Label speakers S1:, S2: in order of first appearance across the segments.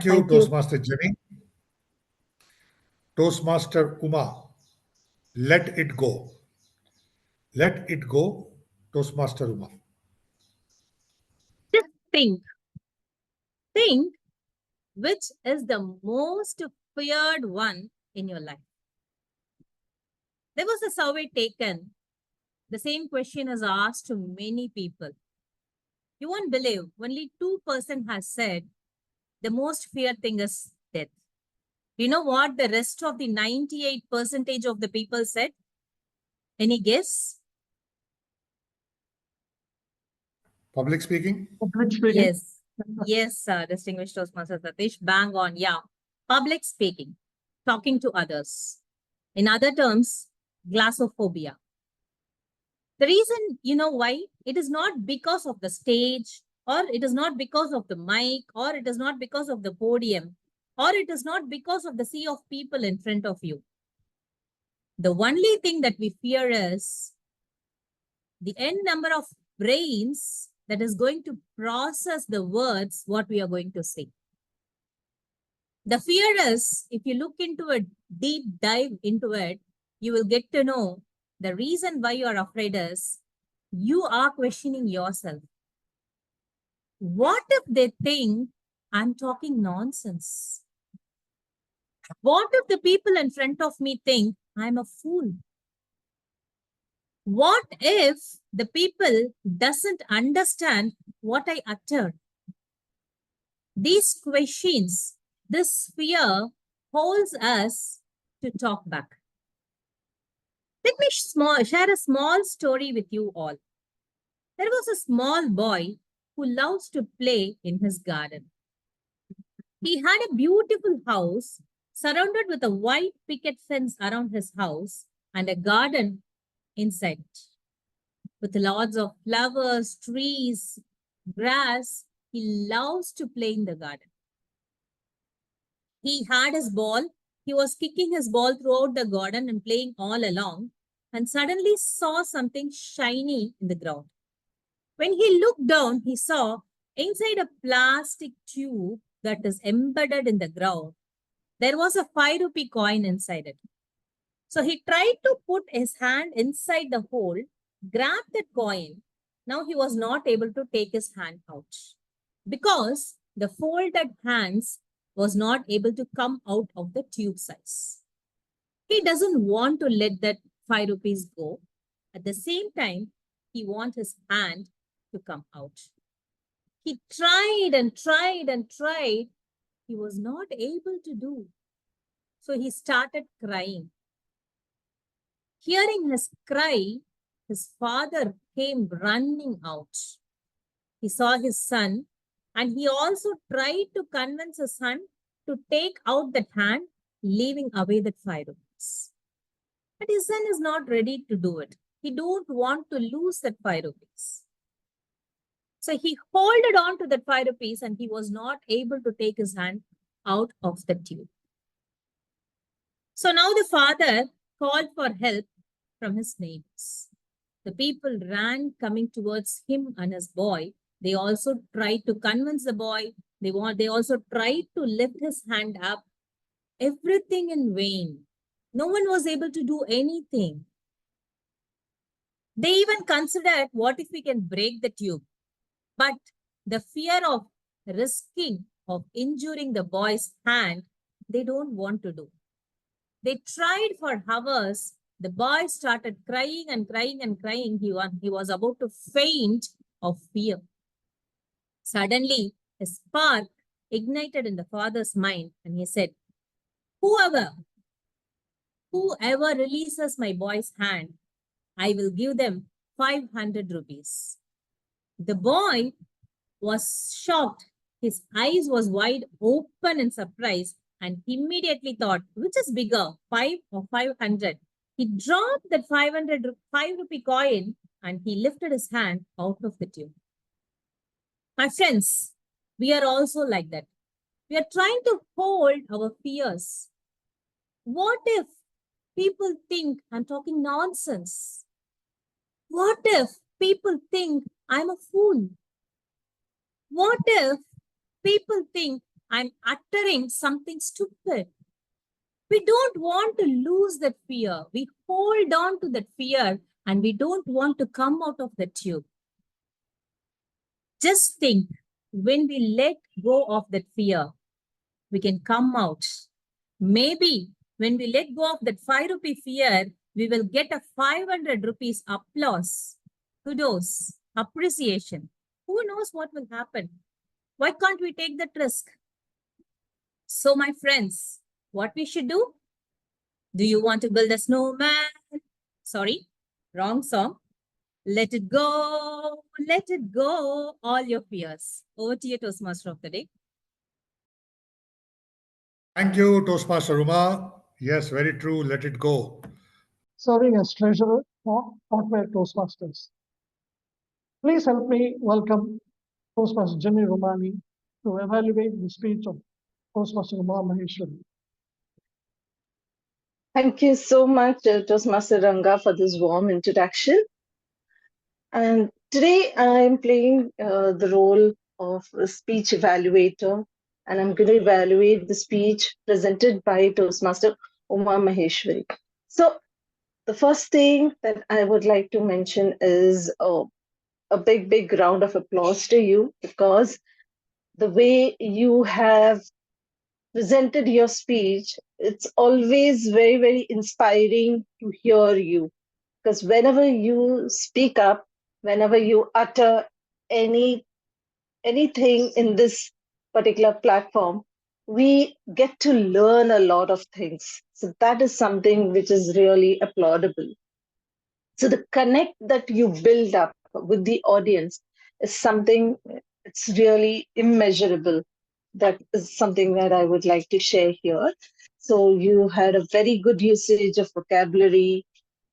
S1: Thank you, Toastmaster Jenny. Toastmaster Uma, let it go. Let it go, Toastmaster Uma.
S2: Just think which is the most feared one in your life. There was a survey taken. The same question is asked to many people. You won't believe, only 2% has said the most feared thing is death. You know what the rest of the 98% of the people said? Any guess?
S1: Public speaking?
S2: Yes. Yes, distinguished Toastmaster Satish, bang on. Yeah. Public speaking, talking to others. In other terms, glossophobia. The reason, you know why? It is not because of the stage, or it is not because of the mic, or it is not because of the podium, or it is not because of the sea of people in front of you. The only thing that we fear is the n number of brains that is going to process the words, what we are going to say. The fear is, if you look into a deep dive into it, you will get to know the reason why you are afraid is you are questioning yourself. What if they think I'm talking nonsense? What if the people in front of me think I'm a fool? What if the people doesn't understand what I uttered? These questions, this fear holds us to talk back. Let me share a small story with you all. There was a small boy who loves to play in his garden. He had a beautiful house surrounded with a white picket fence around his house and a garden inside it. With lots of flowers, trees, grass, he loves to play in the garden. He had his ball. He was kicking his ball throughout the garden and playing all along, and suddenly saw something shiny in the ground. When he looked down, he saw inside a plastic tube that is embedded in the ground, there was a 5 rupee coin inside it. So he tried to put his hand inside the hole, grab that coin. Now he was not able to take his hand out because the folded hands was not able to come out of the tube size. He doesn't want to let that 5 rupees go. At the same time, he wants his hand to come out. He tried and tried and tried. He was not able to do. So he started crying. Hearing his cry, his father came running out. He saw his son and he also tried to convince his son to take out that hand, leaving away that 5 rupees. But his son is not ready to do it. He don't want to lose that 5 rupees. So he holded on to that 5 rupees and he was not able to take his hand out of the tube. So now the father called for help from his neighbors. The people ran coming towards him and his boy. They also tried to convince the boy. They also tried to lift his hand up. Everything in vain. No one was able to do anything. They even considered, what if we can break the tube? But the fear of risking of injuring the boy's hand, they don't want to do. They tried for hours. The boy started crying and crying and crying. He was about to faint of fear. Suddenly, a spark ignited in the father's mind and he said, whoever releases my boy's hand, I will give them 500 rupees. The boy was shocked. His eyes was wide open in surprise and immediately thought, which is bigger, 5 or 500? He dropped that 5 rupee coin and he lifted his hand out of the tube. My friends, we are also like that. We are trying to hold our fears. What if people think I'm talking nonsense? What if people think I'm a fool? What if people think I'm uttering something stupid. We don't want to lose that fear. We hold on to that fear and we don't want to come out of the tube. Just think, when we let go of that fear, we can come out. Maybe when we let go of that 5 rupee fear, we will get a 500 rupees applause, kudos, appreciation. Who knows what will happen? Why can't we take that risk? So, my friends, what we should do? Do you want to build a snowman? Sorry, wrong song. Let it go, all your fears. Over to you, Toastmaster of the day.
S1: Thank you, Toastmaster Uma. Yes, very true. Let it go.
S3: Serving as treasurer for Hotware Toastmasters. Please help me welcome Toastmaster Jimmy Romani to evaluate the speech of Toastmaster Uma Maheshwari.
S4: Thank you so much, Toastmaster Ranga, for this warm introduction. And today I'm playing the role of a speech evaluator, and I'm going to evaluate the speech presented by Toastmaster Uma Maheshwari. So the first thing that I would like to mention is a big round of applause to you, because the way you have presented your speech, it's always very inspiring to hear you. Because whenever you speak up, whenever you utter anything in this particular platform, we get to learn a lot of things. So that is something which is really applaudable. So the connect that you build up with the audience is something, it's really immeasurable. That is something that I would like to share here. So you had a very good usage of vocabulary,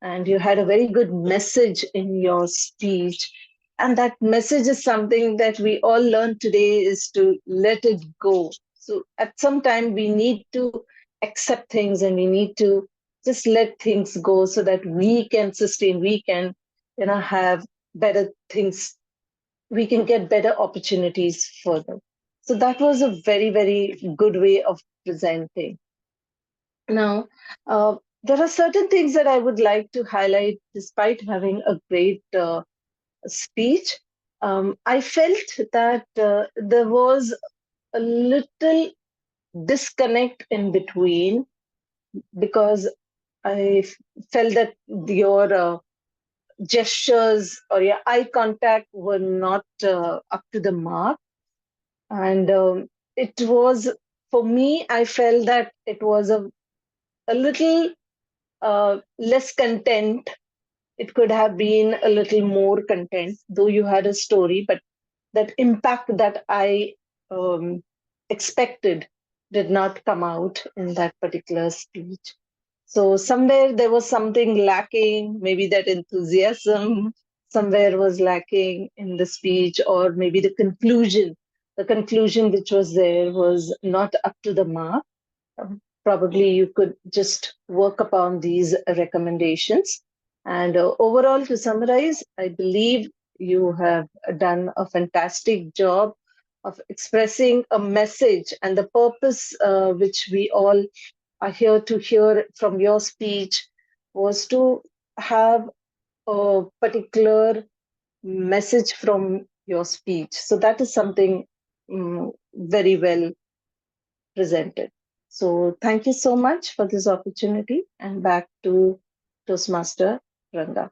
S4: and you had a very good message in your speech. And that message is something that we all learn today, is to let it go. So at some time we need to accept things, and we need to just let things go so that we can sustain, we can, have better things, we can get better opportunities further. So that was a very good way of presenting. Now, there are certain things that I would like to highlight. Despite having a great speech, I felt that there was a little disconnect in between, because I felt that your gestures or your eye contact were not up to the mark. And it was, for me, I felt that it was a little less content. It could have been a little more content, though you had a story, but that impact that I expected did not come out in that particular speech. So somewhere there was something lacking, maybe that enthusiasm somewhere was lacking in the speech, or maybe the conclusion which was there was not up to the mark. Probably you could just work upon these recommendations. And overall, to summarize, I believe you have done a fantastic job of expressing a message, and the purpose which we all are here to hear from your speech was to have a particular message from your speech. So that is something very well presented. So thank you so much for this opportunity, and back to Toastmaster Ranga.